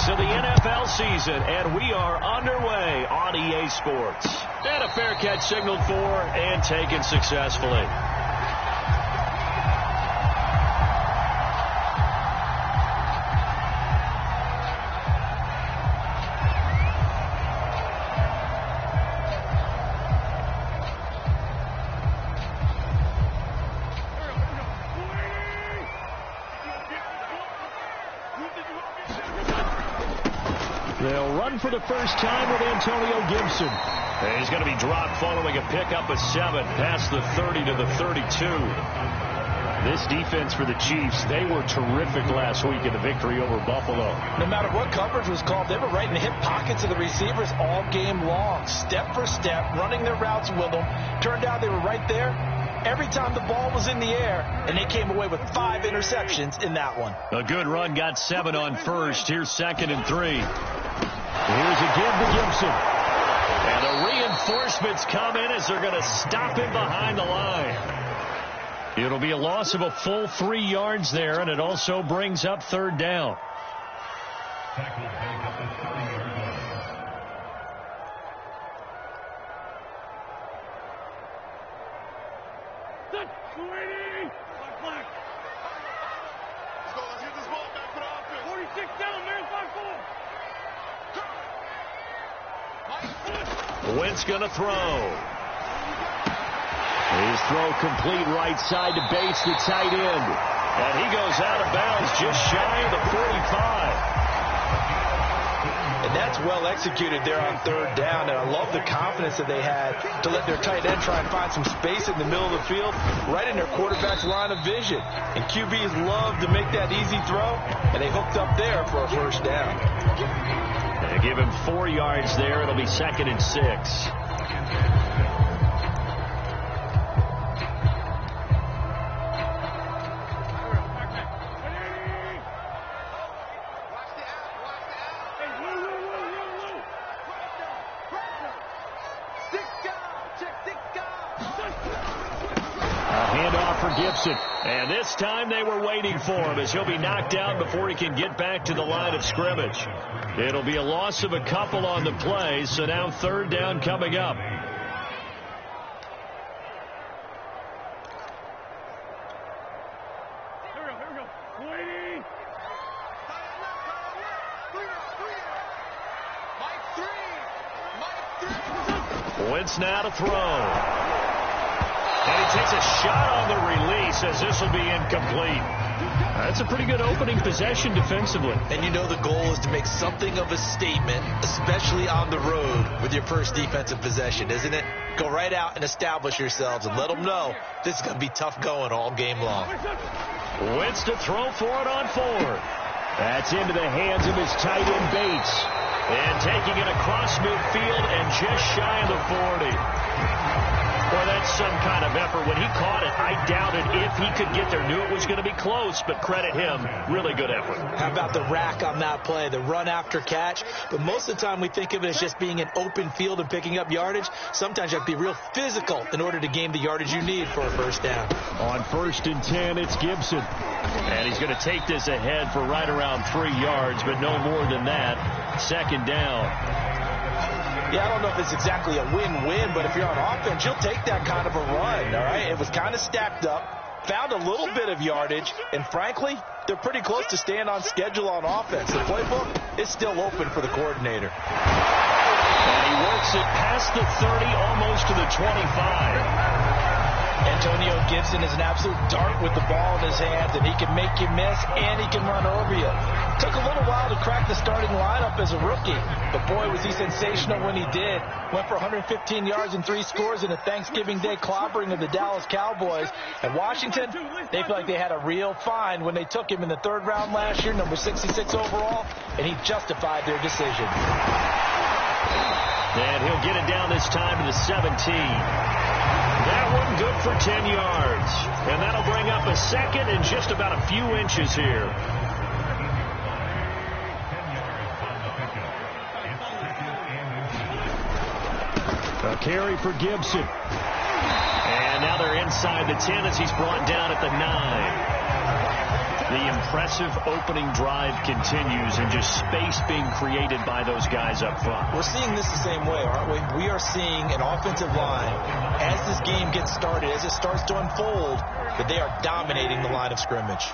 weeks of the NFL season, and we are underway on EA Sports. And a fair catch signaled for and taken successfully. They'll run for the first time with Antonio Gibson. And he's going to be dropped following a pickup of 7 past the 30 to the 32. This defense for the Chiefs, they were terrific last week in the victory over Buffalo. No matter what coverage was called, they were right in the hip pockets of the receivers all game long. Step for step, running their routes with them. Turned out they were right there every time the ball was in the air, and they came away with 5 interceptions in that one. A good run, got 7 on first. Here's 2nd and 3. Here's a give to Gibson. And the reinforcements come in as they're going to stop him behind the line. It'll be a loss of a full 3 yards there, and it also brings up 3rd down. Wentz going to throw. His throw complete right side to Bates, the tight end. And he goes out of bounds just shy of the 45. And that's well executed there on 3rd down. And I love the confidence that they had to let their tight end try and find some space in the middle of the field, right in their quarterback's line of vision. And QBs love to make that easy throw, and they hooked up there for a 1st down. They give him 4 yards there. It'll be 2nd and 6. Gibson. And this time they were waiting for him as he'll be knocked down before he can get back to the line of scrimmage. It'll be a loss of a couple on the play, so now 3rd down coming up. Wentz now to throw. And he takes a shot on the release as this will be incomplete. That's a pretty good opening possession defensively. And you know the goal is to make something of a statement, especially on the road with your first defensive possession, isn't it? Go right out and establish yourselves and let them know this is going to be tough going all game long. Wentz to throw for it on 4th. That's into the hands of his tight end Bates. And taking it across midfield and just shy of the 40. Well, that's some kind of effort. When he caught it, I doubted if he could get there. Knew it was going to be close, but credit him. Really good effort. How about the rack on that play, the run after catch? But most of the time we think of it as just being an open field and picking up yardage. Sometimes you have to be real physical in order to gain the yardage you need for a 1st down. On 1st and 10, it's Gibson. And he's going to take this ahead for right around 3 yards, but no more than that. 2nd down. Yeah, I don't know if it's exactly a win-win, but if you're on offense, you'll take that kind of a run, all right? It was kind of stacked up, found a little bit of yardage, and frankly, they're pretty close to staying on schedule on offense. The playbook is still open for the coordinator. And he works it past the 30, almost to the 25. Antonio Gibson is an absolute dart with the ball in his hands, and he can make you miss, and he can run over you. Took a little while to crack the starting lineup as a rookie, but boy, was he sensational when he did. Went for 115 yards and 3 scores in a Thanksgiving Day clobbering of the Dallas Cowboys. And Washington, they feel like they had a real find when they took him in the 3rd round last year, number 66 overall, and he justified their decision. And he'll get it down this time to the 17. That one good for 10 yards. And that'll bring up a 2nd and just about a few inches here. A carry for Gibson. And now they're inside the 10 as he's brought down at the 9. The impressive opening drive continues and just space being created by those guys up front. We're seeing this the same way, aren't we? We are seeing an offensive line, as this game gets started, as it starts to unfold, that they are dominating the line of scrimmage.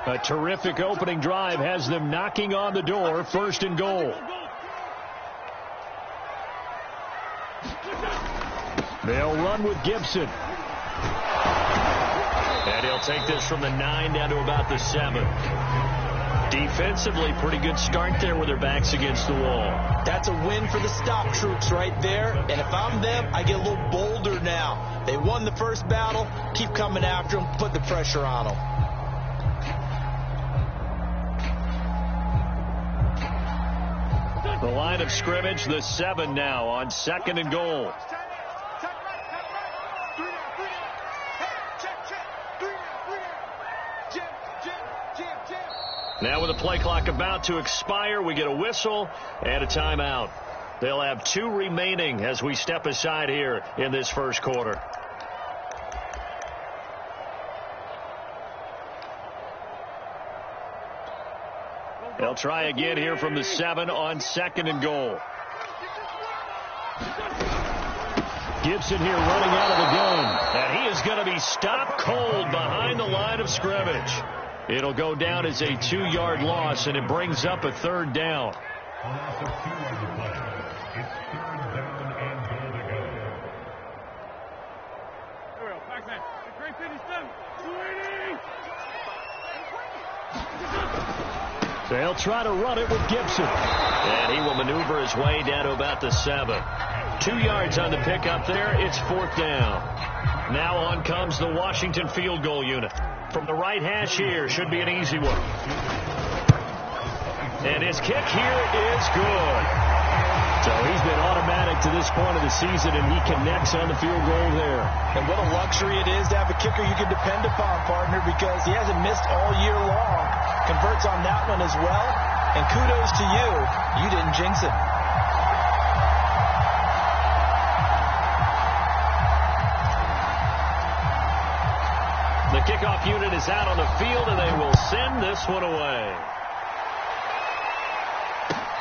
A terrific opening drive has them knocking on the door, 1st and goal. They'll run with Gibson. And he'll take this from the 9 down to about the 7. Defensively, pretty good start there with their backs against the wall. That's a win for the stop troops right there. And if I'm them, I get a little bolder now. They won the first battle. Keep coming after them. Put the pressure on them. The line of scrimmage, the 7 now on 2nd and goal. Now with the play clock about to expire, we get a whistle and a timeout. They'll have 2 remaining as we step aside here in this first quarter. They'll try again here from the 7 on 2nd and goal. Gibson here running out of the gun. And he is going to be stopped cold behind the line of scrimmage. It'll go down as a 2-yard loss, and it brings up a 3rd down. They'll try to run it with Gibson. And he will maneuver his way down to about the 7. 2 yards on the pickup there. It's 4th down. Now on comes the Washington field goal unit. From the right hash here, should be an easy one. And his kick here is good. So he's been automatic to this point of the season, and he connects on the field goal there. And what a luxury it is to have a kicker you can depend upon, partner, because he hasn't missed all year long. Converts on that one as well. And kudos to you. You didn't jinx it. The kickoff unit is out on the field, and they will send this one away.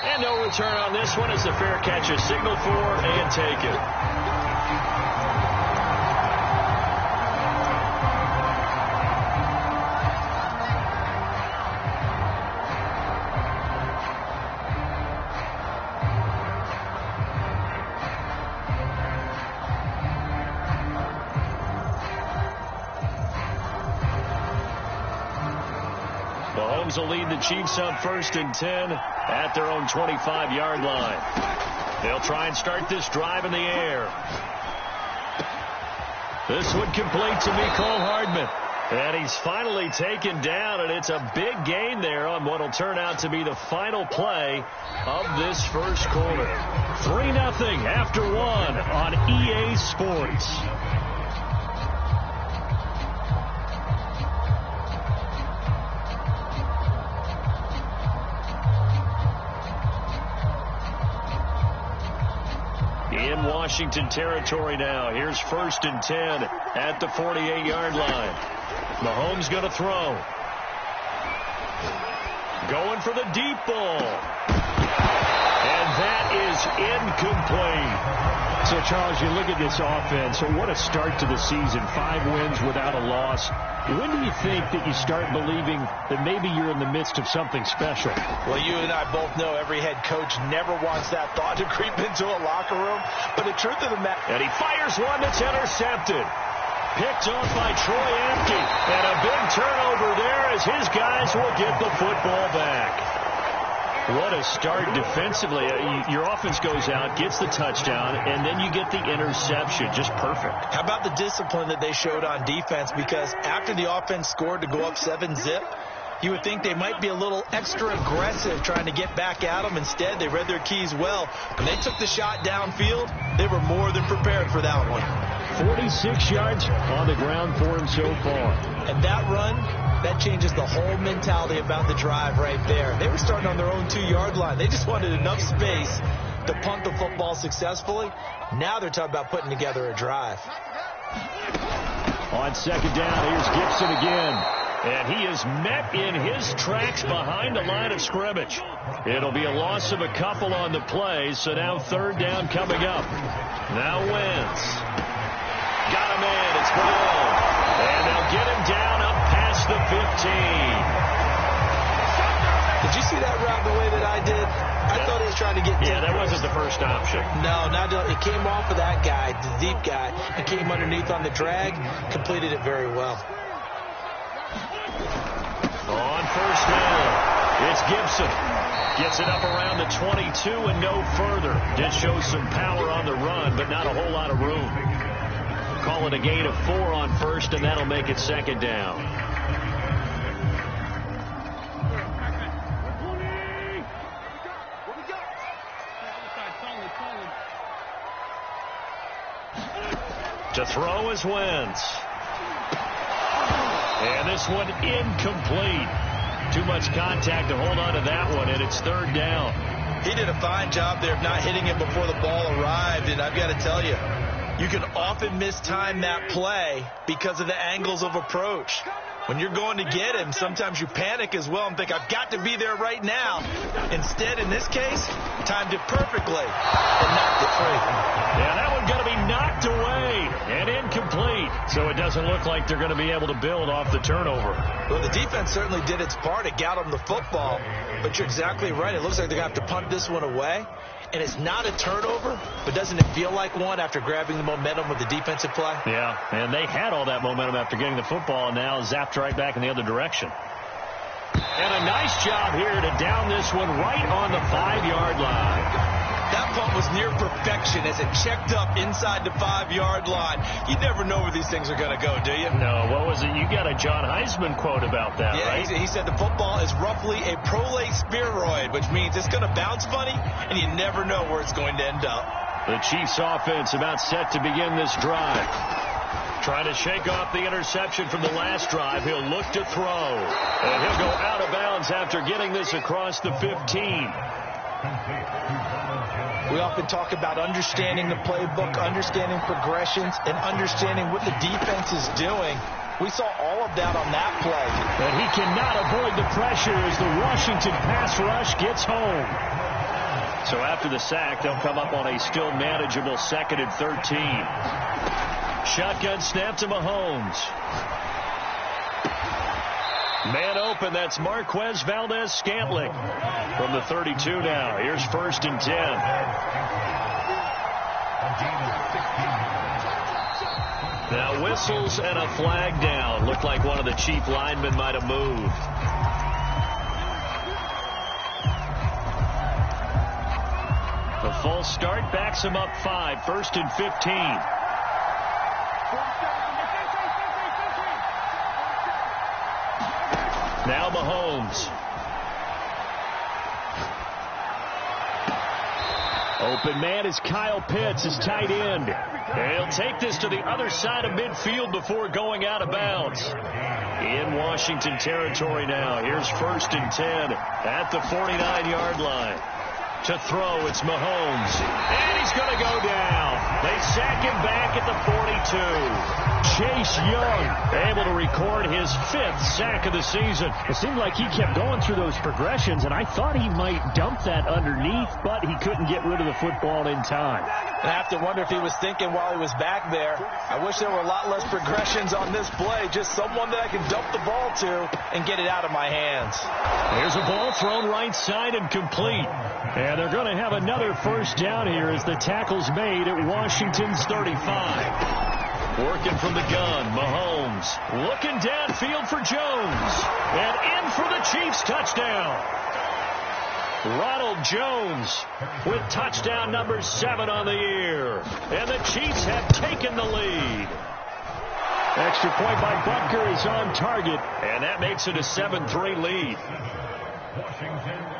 And no return on this one as the fair catch is signaled for and taken. Mahomes will lead the Chiefs up 1st and 10 at their own 25-yard line. They'll try and start this drive in the air. This one complete to Mecole Hardman. And he's finally taken down, and it's a big gain there on what will turn out to be the final play of this first quarter. 3-0 after 1 on EA Sports. In Washington territory now. Here's 1st and 10 at the 48-yard line. Mahomes going to throw. Going for the deep ball. And that is incomplete. So, Charles, you look at this offense, so what a start to the season. 5 wins without a loss. When do you think that you start believing that maybe you're in the midst of something special? Well, you and I both know every head coach never wants that thought to creep into a locker room. But the truth of the matter... And he fires one that's intercepted. Picked off by Troy Apke. And a big turnover there as his guys will get the football back. What a start defensively. Your offense goes out, gets the touchdown, and then you get the interception. Just perfect. How about the discipline that they showed on defense? Because after the offense scored to go up 7-zip, you would think they might be a little extra aggressive trying to get back at them. Instead, they read their keys well. When they took the shot downfield, they were more than prepared for that one. 46 yards on the ground for him so far. And that run, that changes the whole mentality about the drive right there. They were starting on their own 2-yard line. They just wanted enough space to punt the football successfully. Now they're talking about putting together a drive. On 2nd down, here's Gibson again. And he is met in his tracks behind the line of scrimmage. It'll be a loss of a couple on the play, so now third down coming up. Now Wentz. Got him in. It's Brown. And they'll get him down up past the 15. Did you see that route the way that I did? I thought he was trying to get deep. Yeah, that wasn't the first option. No, it came off of that guy, the deep guy, and came underneath on the drag, completed it very well. On first down, it's Gibson. Gets it up around the 22 and no further. Did show some power on the run, but not a whole lot of room. Call it a gain of 4 on first, and that'll make it second down. To throw is Wentz. And this one incomplete. Too much contact to hold on to that one, and it's third down. He did a fine job there of not hitting it before the ball arrived, and I've got to tell you, you can often mistime that play because of the angles of approach. When you're going to get him, sometimes you panic as well and think, I've got to be there right now. Instead, in this case, timed it perfectly and knocked it free. Yeah, that one's going to be knocked away and incomplete. So it doesn't look like they're going to be able to build off the turnover. Well, the defense certainly did its part. It got them the football. But you're exactly right. It looks like they're going to have to punt this one away. And it's not a turnover, but doesn't it feel like one after grabbing the momentum with the defensive play? Yeah, and they had all that momentum after getting the football, and now zapped right back in the other direction. And a nice job here to down this one right on the 5-yard line. That punt was near perfection as it checked up inside the 5-yard line. You never know where these things are going to go, do you? No, what was it? You got a John Heisman quote about that, right? Yeah, he said the football is roughly a prolate spheroid, which means it's going to bounce funny, and you never know where it's going to end up. The Chiefs offense about set to begin this drive. Trying to shake off the interception from the last drive. He'll look to throw. And he'll go out of bounds after getting this across the 15. We often talk about understanding the playbook, understanding progressions, and understanding what the defense is doing. We saw all of that on that play. But he cannot avoid the pressure as the Washington pass rush gets home. So after the sack, they'll come up on a still manageable 2nd and 13. Shotgun snap to Mahomes. Man open, that's Marquez Valdez-Scantling from the 32 now. Here's 1st and 10. Now whistles and a flag down. Looked like one of the Chief linemen might have moved. The false start backs him up 5, 1st and 15. Now Mahomes. Open man is Kyle Pitts, his tight end. He'll take this to the other side of midfield before going out of bounds. In Washington territory now. Here's 1st and 10 at the 49-yard line. To throw, it's Mahomes. And he's going to go down. They sack him back at the 42. Chase Young able to record his 5th sack of the season. It seemed like he kept going through those progressions, and I thought he might dump that underneath, but he couldn't get rid of the football in time. I have to wonder if he was thinking while he was back there, I wish there were a lot less progressions on this play, just someone that I can dump the ball to and get it out of my hands. There's a ball thrown right side and complete. And they're going to have another 1st down here as the tackle's made at Washington's 35. Working from the gun, Mahomes looking downfield for Jones. And in for the Chiefs touchdown. Ronald Jones with touchdown number 7 on the year. And the Chiefs have taken the lead. Extra point by Butker is on target. And that makes it a 7-3 lead. Washington.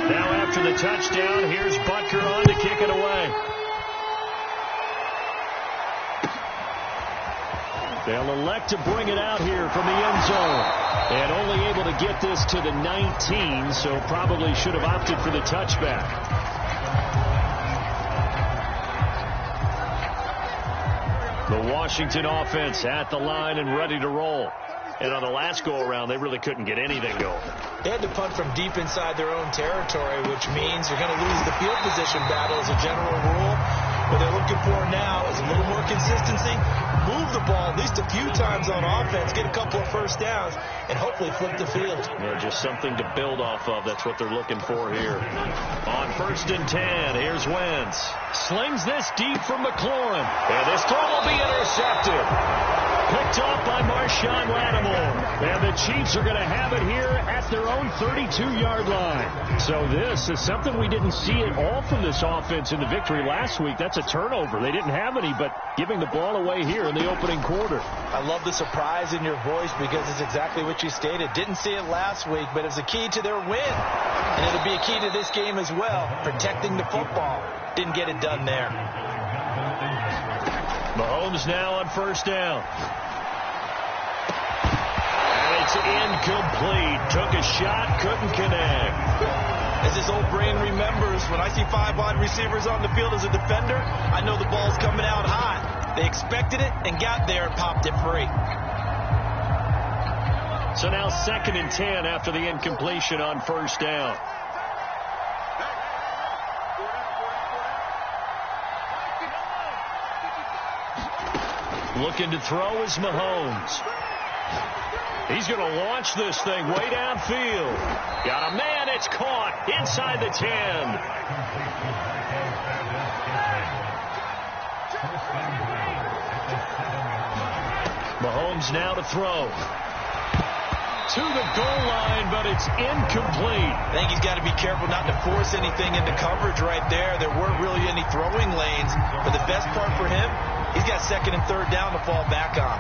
Now after the touchdown, here's Butker on to kick it away. They'll elect to bring it out here from the end zone. And only able to get this to the 19, so probably should have opted for the touchback. The Washington offense at the line and ready to roll. And on the last go-around, they really couldn't get anything going. They had to punt from deep inside their own territory, which means you're going to lose the field position battle as a general rule. What they're looking for now is a little more consistency, move the ball at least a few times on offense, get a couple of first downs, and hopefully flip the field. Yeah, just something to build off of. That's what they're looking for here. On 1st and 10, here's Wentz. Slings this deep from McLaurin. And this throw will be intercepted. Picked off by Marshawn Lattimore. And the Chiefs are going to have it here at their own 32-yard line. So this is something we didn't see at all from this offense in the victory last week. That's a turnover. They didn't have any, but giving the ball away here in the opening quarter. I love the surprise in your voice because it's exactly what you stated. Didn't see it last week, but it's a key to their win. And it'll be a key to this game as well, protecting the football. Didn't get it done there. Mahomes now on 1st down. And it's incomplete. Took a shot, couldn't connect. As his old brain remembers, when I see 5 wide receivers on the field as a defender, I know the ball's coming out hot. They expected it and got there and popped it free. So now 2nd and 10 after the incompletion on 1st down. Looking to throw is Mahomes. He's going to launch this thing way downfield. Got a man, it's caught inside the 10. Mahomes now to throw. To the goal line, but it's incomplete. I think he's got to be careful not to force anything into coverage right there. There weren't really any throwing lanes, but the best part for him, he's got 2nd and 3rd down to fall back on.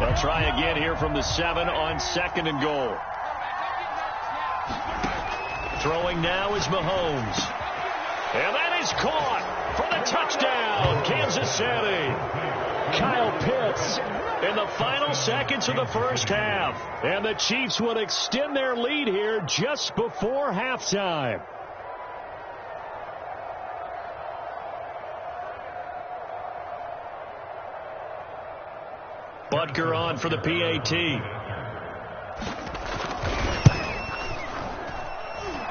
They'll try again here from the 7 on 2nd and goal. Throwing now is Mahomes. And that is caught for the touchdown, Kansas City. Kyle Pitts in the final seconds of the 1st half. And the Chiefs would extend their lead here just before halftime. Butker on for the PAT.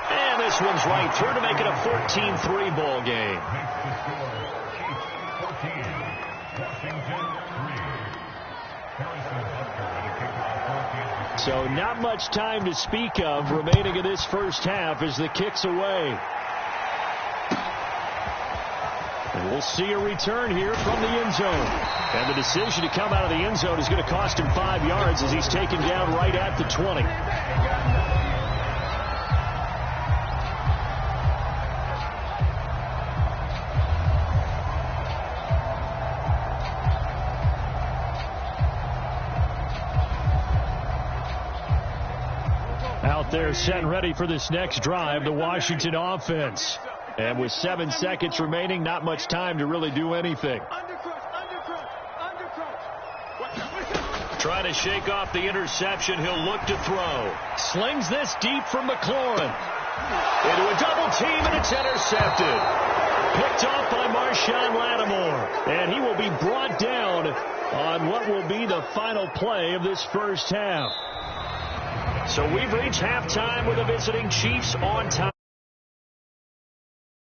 And this one's right through to make it a 14-3 ball game. So not much time to speak of remaining in this 1st half as the kick's away. And we'll see a return here from the end zone. And the decision to come out of the end zone is going to cost him 5 yards as he's taken down right at the 20. Out there set and ready for this next drive, the Washington offense. And with 7 seconds remaining, not much time to really do anything. Trying to shake off the interception. He'll look to throw. Slings this deep from McLaurin. Into a double team, and it's intercepted. Picked off by Marshawn Lattimore. And he will be brought down on what will be the final play of this 1st half. So we've reached halftime with the visiting Chiefs on top.